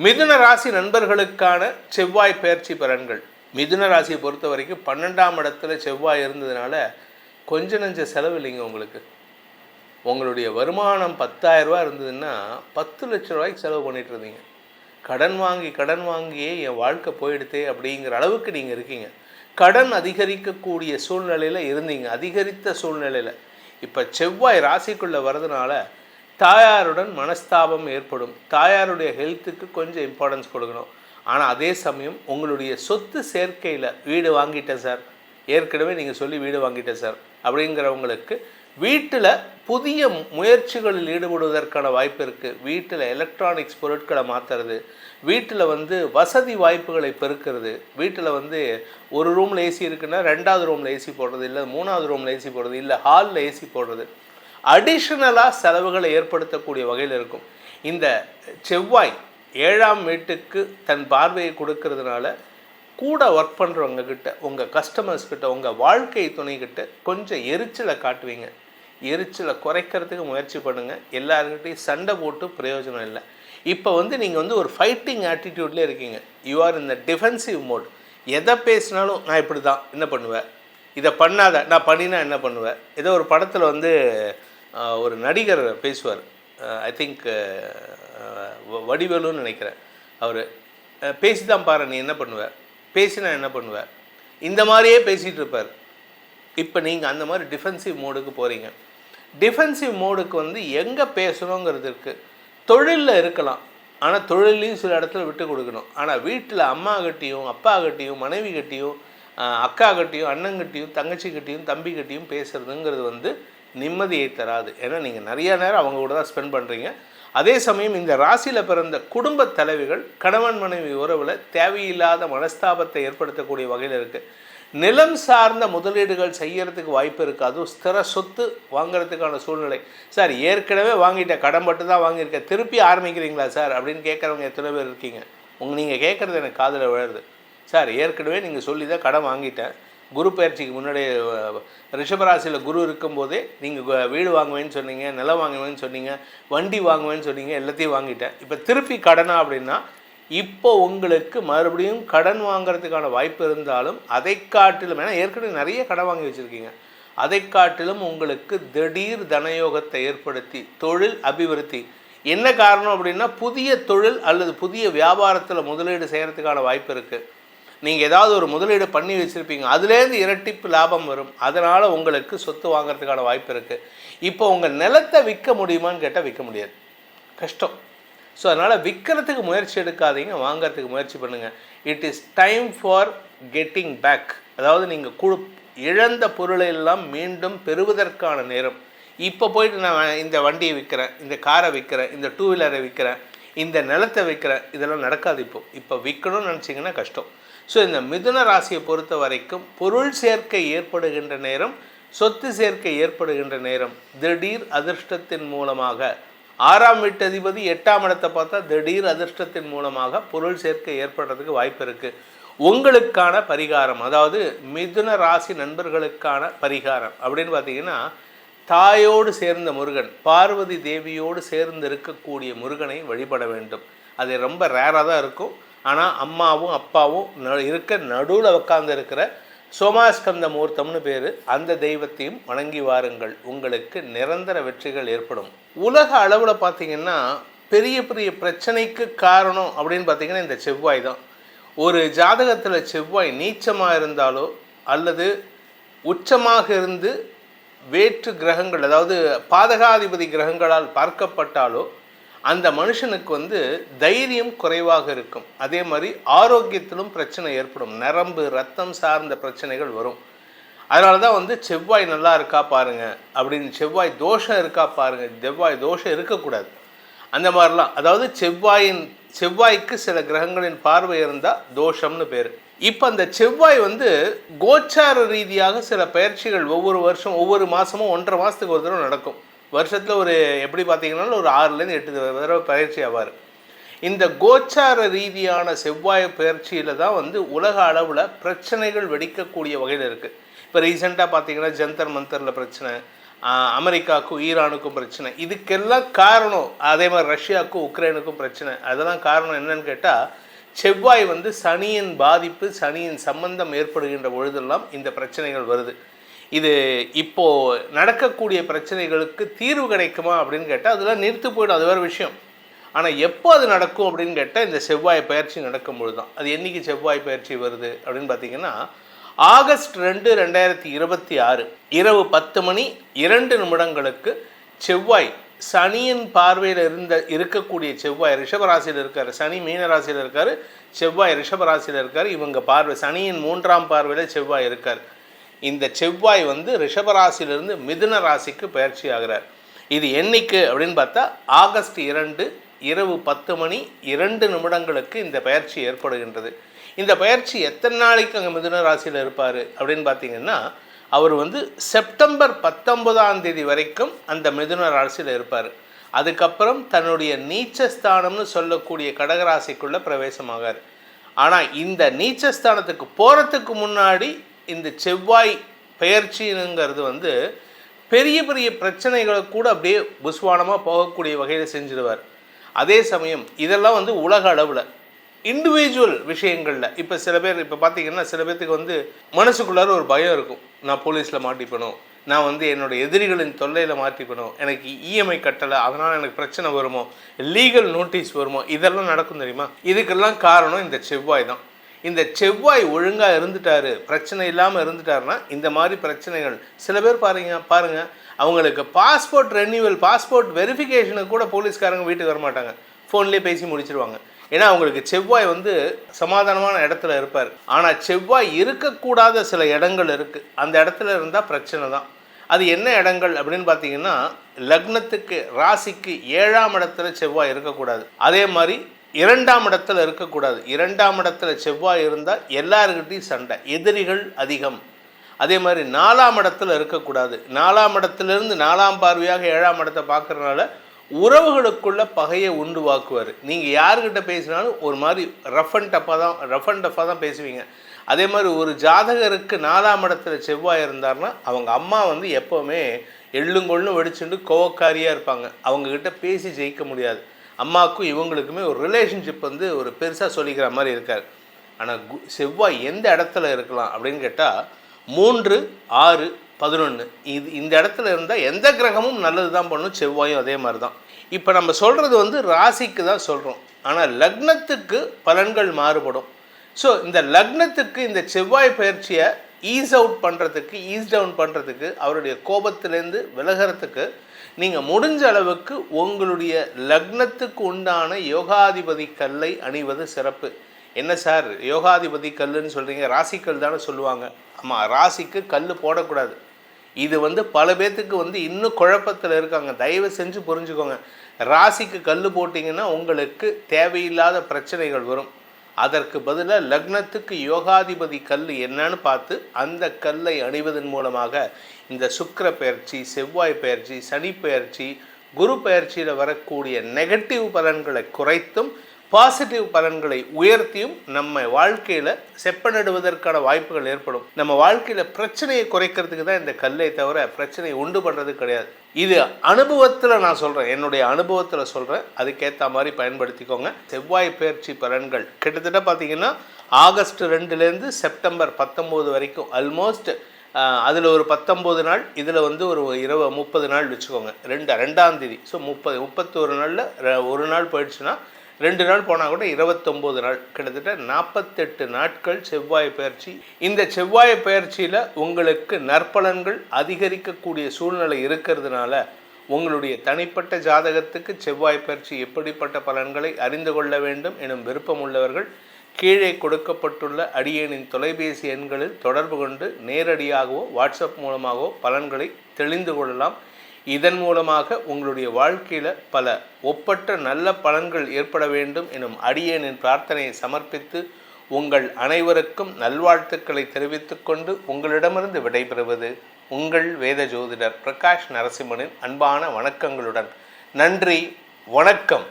மிதுன ராசி நண்பர்களுக்கான செவ்வாய் பெயர்ச்சி பலன்கள். மிதுன ராசியை பொறுத்த வரைக்கும் 12ஆம் இடத்துல செவ்வாய் இருந்ததுனால கொஞ்சம் நஞ்ச செலவு இல்லைங்க. உங்களுடைய வருமானம் 10,000 ரூபா இருந்ததுன்னா 10 லட்ச ரூபாய்க்கு செலவு பண்ணிட்டு இருந்தீங்க. கடன் வாங்கியே என் வாழ்க்கை போயிடுதே அப்படிங்கிற அளவுக்கு நீங்கள் இருக்கீங்க. கடன் அதிகரிக்கக்கூடிய சூழ்நிலையில் இருந்தீங்க. அதிகரித்த சூழ்நிலையில் இப்போ செவ்வாய் ராசிக்குள்ளே வர்றதுனால தாயாருடன் மனஸ்தாபம் ஏற்படும். தாயாருடைய ஹெல்த்துக்கு கொஞ்சம் இம்பார்ட்டன்ஸ் கொடுக்கணும். ஆனால் அதே சமயம் உங்களுடைய சொத்து சேர்க்கையில் வீடு வாங்கிட்டேன் சார், ஏற்கனவே நீங்கள் சொல்லி வீடு வாங்கிட்டேன் சார் அப்படிங்கிறவங்களுக்கு வீட்டில் புதிய முயற்சிகளில் ஈடுபடுவதற்கான வாய்ப்பு இருக்குது. வீட்டில் எலக்ட்ரானிக்ஸ் பொருட்களை மாற்றுறது, வீட்டில் வசதி வாய்ப்புகளை பெருக்கிறது, வீட்டில் ஒரு ரூமில் ஏசி இருக்குன்னா 2வது ரூமில் ஏசி போடுறது, இல்லை 3வது ரூமில் ஏசி போடுறது, இல்லை ஹாலில் ஏசி போடுறது, அடிஷ்னலாக செலவுகளை ஏற்படுத்தக்கூடிய வகையில் இருக்கும். இந்த செவ்வாய் 7ஆம் வீட்டுக்கு தன் பார்வையை கொடுக்கறதுனால கூட ஒர்க் பண்ணுறவங்கக்கிட்ட, உங்கள் கஸ்டமர்ஸ்கிட்ட, உங்கள் வாழ்க்கை துணைக்கிட்ட கொஞ்சம் எரிச்சலை காட்டுவீங்க. எரிச்சலை குறைக்கிறதுக்கு முயற்சி பண்ணுங்கள். எல்லாருக்கிட்டையும் சண்டை போட்டு பிரயோஜனம் இல்லை. இப்போ நீங்கள் ஒரு ஃபைட்டிங் ஆட்டிடியூட்லேயே இருக்கீங்க. You are in the defensive mode. எதை பேசினாலும் நான் இப்படி தான் என்ன பண்ணுவேன், இதை பண்ணாத, நான் பண்ணினா என்ன பண்ணுவேன். ஏதோ ஒரு படத்தில் ஒரு நடிகர் பேசுவார், ஐ திங்க் வடிவேலுன்னு நினைக்கிறேன். அவர் பேசி தான் பாரு, நீ என்ன பண்ணுவேன், பேசினா என்ன பண்ணுவேன், இந்த மாதிரியே பேசிகிட்டு இருப்பார். இப்போ நீங்கள் அந்த மாதிரி டிஃபென்சிவ் மோடுக்கு போகிறீங்க. டிஃபென்சிவ் மோடுக்கு எங்கே பேசணுங்கிறதுக்கு தொழிலில் இருக்கலாம். ஆனால் தொழிலையும் சில இடத்துல விட்டு கொடுக்கணும். ஆனால் வீட்டில் அம்மாக்கிட்டையும் அப்பாக்கிட்டையும் மனைவிக்கிட்டையும் அக்காக்கிட்டையும் அண்ணங்கிட்டையும் தங்கச்சிக்கிட்டையும் தம்பிக்கிட்டையும் பேசுகிறதுங்கிறது நிம்மதியை தராது. ஏன்னா நீங்கள் நிறையா நேரம் அவங்க கூட தான் ஸ்பெண்ட் பண்ணுறீங்க. அதே சமயம் இந்த ராசியில் பிறந்த குடும்ப தலைவிகள் கணவன் மனைவி உறவில் தேவையில்லாத மனஸ்தாபத்தை ஏற்படுத்தக்கூடிய வகையில் இருக்குது. நிலம் சார்ந்த முதலீடுகள் செய்யறதுக்கு வாய்ப்பு இருக்குது. அதுவும் ஸ்திர சொத்து வாங்கிறதுக்கான சூழ்நிலை. சார் ஏற்கனவே வாங்கிட்டேன், கடன் பட்டு தான் வாங்கியிருக்கேன், திருப்பி ஆரம்பிக்கிறீங்களா சார் அப்படின்னு கேட்குறவங்க எத்தனை பேர் இருக்கீங்க? நீங்கள் கேட்குறது எனக்கு காதில் விழுது. சார் ஏற்கனவே நீங்கள் சொல்லி தான் கடன் வாங்கிட்டேன், குரு பயிற்சிக்கு முன்னாடி ரிஷபராசியில் குரு இருக்கும்போதே நீங்கள் வீடு வாங்குவேன்னு சொன்னீங்க, நிலம் வாங்குவேன்னு சொன்னீங்க, வண்டி வாங்குவேன்னு சொன்னீங்க, எல்லாத்தையும் வாங்கிட்டேன், இப்போ திருப்பி கடனா அப்படின்னா இப்போ உங்களுக்கு மறுபடியும் கடன் வாங்கிறதுக்கான வாய்ப்பு இருந்தாலும் அதை காட்டிலும், ஏன்னா ஏற்கனவே நிறைய கடன் வாங்கி வச்சுருக்கீங்க, அதை காட்டிலும் உங்களுக்கு திடீர் தனயோகத்தை ஏற்படுத்தி தொழில் அபிவிருத்தி. என்ன காரணம் அப்படின்னா புதிய தொழில் அல்லது புதிய வியாபாரத்தில் முதலீடு செய்கிறதுக்கான வாய்ப்பு இருக்குது. நீங்கள் ஏதாவது ஒரு முதலீடு பண்ணி வச்சுருப்பீங்க, அதுலேருந்து இரட்டிப்பு லாபம் வரும். அதனால் உங்களுக்கு சொத்து வாங்கிறதுக்கான வாய்ப்பு இருக்குது. இப்போ உங்கள் நிலத்தை விற்க முடியுமான்னு கேட்டால் விற்க முடியாது, கஷ்டம். ஸோ அதனால் விற்கிறதுக்கு முயற்சி எடுக்காதீங்க, வாங்கிறதுக்கு முயற்சி பண்ணுங்கள். It is time for getting back. அதாவது நீங்கள் இழந்த பொருளை எல்லாம் மீண்டும் பெறுவதற்கான நேரம். இப்போ போயிட்டு நான் இந்த வண்டியை விற்கிறேன், இந்த காரை விற்கிறேன், இந்த 2 வீலரை விற்கிறேன், இந்த நிலத்தை விற்கிறேன், இதெல்லாம் நடக்காது. இப்போ விற்கணும்னு நினச்சிங்கன்னா கஷ்டம். ஸோ இந்த மிதுன ராசியை பொறுத்த வரைக்கும் பொருள் சேர்க்கை ஏற்படுகின்ற நேரம், சொத்து சேர்க்கை ஏற்படுகின்ற நேரம், திடீர் அதிர்ஷ்டத்தின் மூலமாக 6ஆம் வீட்டு அதிபதி 8ஆம் இடத்தை பார்த்தா திடீர் அதிர்ஷ்டத்தின் மூலமாக பொருள் சேர்க்கை ஏற்படுறதுக்கு வாய்ப்பு இருக்குது. உங்களுக்கான பரிகாரம், அதாவது மிதுன ராசி நண்பர்களுக்கான பரிகாரம் அப்படின்னு பார்த்தீங்கன்னா, தாயோடு சேர்ந்த முருகன், பார்வதி தேவியோடு சேர்ந்து இருக்கக்கூடிய முருகனை வழிபட வேண்டும். அது ரொம்ப ரேராக தான் இருக்கும். ஆனால் அம்மாவும் அப்பாவும் இருக்க நடுவில் உட்கார்ந்து இருக்கிற சோமாஸ்கந்த மூர்த்தம்னு பேர், அந்த தெய்வத்தையும் வணங்கி வாருங்கள். உங்களுக்கு நிரந்தர வெற்றிகள் ஏற்படும். உலக அளவில் பார்த்திங்கன்னா பெரிய பெரிய பிரச்சனைக்கு காரணம் அப்படின்னு பார்த்திங்கன்னா இந்த செவ்வாய் தான். ஒரு ஜாதகத்தில் செவ்வாய் நீச்சமாக இருந்தாலோ அல்லது உச்சமாக இருந்து வேற்று கிரகங்கள், அதாவது பாதகாதிபதி கிரகங்களால் பார்க்கப்பட்டாலோ அந்த மனுஷனுக்கு தைரியம் குறைவாக இருக்கும். அதே மாதிரி ஆரோக்கியத்திலும் பிரச்சனை ஏற்படும். நரம்பு ரத்தம் சார்ந்த பிரச்சனைகள் வரும். அதனால தான் செவ்வாய் நல்லா இருக்கா பாருங்கள் அப்படின்னு, செவ்வாய் தோஷம் இருக்கா பாருங்கள், செவ்வாய் தோஷம் இருக்கக்கூடாது அந்த மாதிரிலாம். அதாவது செவ்வாய்க்கு சில கிரகங்களின் பார்வை இருந்தால் தோஷம்னு பேர். இப்போ அந்த செவ்வாய் கோச்சார ரீதியாக சில பயிற்சிகள் ஒவ்வொரு வருஷம் ஒவ்வொரு மாதமும் 1.5 மாதத்துக்கு ஒரு தடவை நடக்கும். வருஷத்தில் ஒரு எப்படி பார்த்தீங்கன்னா ஒரு 6லேருந்து 8 தடவை பயிற்சி ஆவார். இந்த கோச்சார ரீதியான செவ்வாய் பயிற்சியில் தான் உலக அளவில் பிரச்சனைகள் வெடிக்கக்கூடிய வகையில் இருக்குது. இப்போ ரீசெண்டாக பார்த்தீங்கன்னா ஜந்தர் மந்தரில் பிரச்சனை, அமெரிக்காவுக்கும் ஈரானுக்கும் பிரச்சனை, இதுக்கெல்லாம் காரணம் அதே மாதிரி ரஷ்யாவுக்கும் உக்ரைனுக்கும் பிரச்சனை. அதெல்லாம் காரணம் என்னன்னு கேட்டால், செவ்வாய் வந்து சனியின் பாதிப்பு, சனியின் சம்பந்தம் ஏற்படுகின்ற பொழுதெல்லாம் இந்த பிரச்சனைகள் வருது. இது இப்போது நடக்கக்கூடிய பிரச்சனைகளுக்கு தீர்வு கிடைக்குமா அப்படின்னு கேட்டால் அதெல்லாம் நிறுத்து போயிடும், அது வேறு விஷயம். ஆனால் எப்போ அது நடக்கும் அப்படின்னு கேட்டால் இந்த செவ்வாய் பயிற்சி நடக்கும்பொழுது தான். அது என்றைக்கு செவ்வாய் பயிற்சி வருது அப்படின்னு பார்த்தீங்கன்னா, ஆகஸ்ட் 2, 2026 இரவு 10:02 செவ்வாய் சனியின் பார்வையில் இருக்கக்கூடிய செவ்வாய் ரிஷபராசியில் இருக்கார். சனி மீனராசியில் இருக்கார், செவ்வாய் ரிஷபராசியில் இருக்கார். இவங்க பார்வை சனியின் 3ஆம் பார்வையில் செவ்வாய் இருக்கார். இந்த செவ்வாய் வந்து ரிஷபராசியிலிருந்து மிதுன ராசிக்கு பயிற்சி ஆகிறார். இது என்னைக்கு அப்படின்னு பார்த்தா ஆகஸ்ட் 2 இரவு 10:02 இந்த பயிற்சி ஏற்படுகின்றது. இந்த பயிற்சி எத்தனை நாளைக்கு அங்கே மிதுன ராசியில் இருப்பார் அப்படின்னு பார்த்தீங்கன்னா, அவர் வந்து செப்டம்பர் 19 வரைக்கும் அந்த மிதுன ராசியில் இருப்பார். அதுக்கப்புறம் தன்னுடைய நீச்சஸ்தானம்னு சொல்லக்கூடிய கடகராசிக்குள்ளே பிரவேசமாகார். ஆனால் இந்த நீச்சஸ்தானத்துக்கு போகிறதுக்கு முன்னாடி இந்த செவ்வாய் பெயர்ச்சிங்கிறது வந்து பெரிய பெரிய பிரச்சனைகளை கூட அப்படியே புஸ்வானமாக போகக்கூடிய வகையில் செஞ்சிடுவார். அதே சமயம் இதெல்லாம் வந்து உலக அளவில் இண்டிவிஜுவல் விஷயங்களில் இப்போ சில பேர் இப்போ பார்த்திங்கன்னா சில பேர்த்துக்கு வந்து மனசுக்குள்ளார ஒரு பயம் இருக்கும், நான் போலீஸில் மாட்டிப்பணும், நான் வந்து என்னோடய எதிரிகளின் தொல்லையில் மாட்டிப்பணும், எனக்கு இஎம்ஐ கட்டலை அதனால் எனக்கு பிரச்சனை வருமோ, லீகல் நோட்டீஸ் வருமோ, இதெல்லாம் நடக்கும் தெரியுமா. இதுக்கெல்லாம் காரணம் இந்த செவ்வாய் தான். இந்த செவ்வாய் ஒழுங்காக இருந்துட்டார், பிரச்சனை இல்லாமல் இருந்துட்டாருன்னா இந்த மாதிரி பிரச்சனைகள் சில பேர் பாருங்கள் அவங்களுக்கு பாஸ்போர்ட் ரெனியூவல், பாஸ்போர்ட் வெரிஃபிகேஷனுக்கு கூட போலீஸ்காரங்க வீட்டுக்கு வரமாட்டாங்க, ஃபோன்லேயே பேசி முடிச்சிருவாங்க. ஏன்னா அவங்களுக்கு செவ்வாய் வந்து சமாதானமான இடத்துல இருப்பார். ஆனால் செவ்வாய் இருக்கக்கூடாத சில இடங்கள் இருக்குது, அந்த இடத்துல இருந்தால் பிரச்சனை தான். அது என்ன இடங்கள் அப்படின்னு பார்த்தீங்கன்னா, லக்னத்துக்கு ராசிக்கு 7ஆம் இடத்துல செவ்வாய் இருக்கக்கூடாது. அதே மாதிரி 2ஆம் இடத்துல இருக்கக்கூடாது. 2ஆம் இடத்துல செவ்வாய் இருந்தால் எல்லாருக்கிட்டையும் சண்டை, எதிரிகள் அதிகம். அதே மாதிரி 4ஆம் இடத்துல இருக்கக்கூடாது. 4ஆம் இடத்துலேருந்து 4ஆம் பார்வையாக 7ஆம் இடத்தை பார்க்குறதுனால உறவுகளுக்குள்ள பகையை உண்டுவாக்குவார். நீங்கள் யாருக்கிட்ட பேசினாலும் ஒரு மாதிரி ரஃப் அண்ட் டஃப்பாக தான் பேசுவீங்க. அதே மாதிரி ஒரு ஜாதகருக்கு 4ஆம் இடத்துல செவ்வாய் இருந்தார்னா அவங்க அம்மா வந்து எப்போவுமே எள்ளுங்கொள்ளும் வெடிச்சுட்டு கோவக்காரியாக இருப்பாங்க, அவங்கக்கிட்ட பேசி ஜெயிக்க முடியாது. அம்மாவுக்கும் இவங்களுக்குமே ஒரு ரிலேஷன்ஷிப் வந்து ஒரு பெருசாக சொல்லிக்கிற மாதிரி இருக்கார். ஆனால் செவ்வாய் எந்த இடத்துல இருக்கலாம் அப்படின்னு கேட்டால் 3, 6, 11 இந்த இடத்துல இருந்தால் எந்த கிரகமும் நல்லது தான் பண்ணும், செவ்வாயும் அதே மாதிரி தான். இப்போ நம்ம சொல்கிறது வந்து ராசிக்கு தான் சொல்கிறோம், ஆனால் லக்னத்துக்கு பலன்கள் மாறுபடும். ஸோ இந்த லக்னத்துக்கு இந்த செவ்வாய் பயிற்சியை ஈஸ் டவுன் பண்ணுறதுக்கு அவருடைய கோபத்திலேருந்து விலகிறதுக்கு நீங்கள் முடிஞ்ச அளவுக்கு உங்களுடைய லக்னத்துக்கு உண்டான யோகாதிபதி கல்லை அணிவது சிறப்பு. என்ன சார் யோகாதிபதி கல்லுன்னு சொல்கிறீங்க, ராசிக்கல் தானே சொல்லுவாங்க. ஆமாம், ராசிக்கு கல் போடக்கூடாது. இது வந்து பல பேர்த்துக்கு வந்து இன்னும் குழப்பத்தில் இருக்காங்க, தயவு செஞ்சு புரிஞ்சுக்கோங்க. ராசிக்கு கல் போட்டிங்கன்னா உங்களுக்கு தேவையில்லாத பிரச்சனைகள் வரும். அதற்கு பதிலாக லக்னத்துக்கு யோகாதிபதி கல் என்னன்னு பார்த்து அந்த கல்லை அணிவதன் மூலமாக இந்த சுக்கிர பயிற்சி, செவ்வாய் பயிற்சி, சனி பயிற்சி, குரு பயிற்சியில் வரக்கூடிய நெகட்டிவ் பலன்களை குறைத்தும் பாசிட்டிவ் பலன்களை உயர்த்தியும் நம்ம வாழ்க்கையில் செப்பனிடுவதற்கான வாய்ப்புகள் ஏற்படும். நம்ம வாழ்க்கையில் பிரச்சனையை குறைக்கிறதுக்கு தான் இந்த கல்லை தவிர பிரச்சனையை உண்டு பண்ணுறது கிடையாது. இது அனுபவத்தில் நான் சொல்கிறேன், என்னுடைய அனுபவத்தில் சொல்கிறேன், அதுக்கேற்ற மாதிரி பயன்படுத்திக்கோங்க. செவ்வாய் பயிற்சி பலன்கள் கிட்டத்தட்ட பார்த்திங்கன்னா ஆகஸ்ட் 2 செப்டம்பர் 19 வரைக்கும் ஆல்மோஸ்ட் அதில் ஒரு 19 நாள், இதில் வந்து ஒரு 30 நாள் வச்சுக்கோங்க. 2ஆம் தேதி. ஸோ 31 நாளில் ஒரு நாள் போயிடுச்சுன்னா 2 நாள் போனால் கூட 29 நாள், கிட்டத்தட்ட 48 நாட்கள் செவ்வாய் பயிற்சி. இந்த செவ்வாய் பயிற்சியில் உங்களுக்கு நற்பலன்கள் அதிகரிக்கக்கூடிய சூழ்நிலை இருக்கிறதுனால உங்களுடைய தனிப்பட்ட ஜாதகத்துக்கு செவ்வாய் பயிற்சி எப்படிப்பட்ட பலன்களை அறிந்து கொள்ள வேண்டும் எனும் விருப்பம் உள்ளவர்கள் கீழே கொடுக்கப்பட்டுள்ள அடியேனின் தொலைபேசி எண்களில் தொடர்பு கொண்டு நேரடியாகவோ வாட்ஸ்அப் மூலமாகவோ பலன்களை தெளிந்து கொள்ளலாம். இதன் மூலமாக உங்களுடைய வாழ்க்கையில் பல ஒப்பற்ற நல்ல பலன்கள் ஏற்பட வேண்டும் எனும் அடியேனின் பிரார்த்தனையை சமர்ப்பித்து உங்கள் அனைவருக்கும் நல்வாழ்த்துக்களை தெரிவித்துக்கொண்டு உங்களிடமிருந்து விடைபெறுவது உங்கள் வேத ஜோதிடர் பிரகாஷ் நரசிம்மனின் அன்பான வணக்கங்களுடன். நன்றி, வணக்கம்.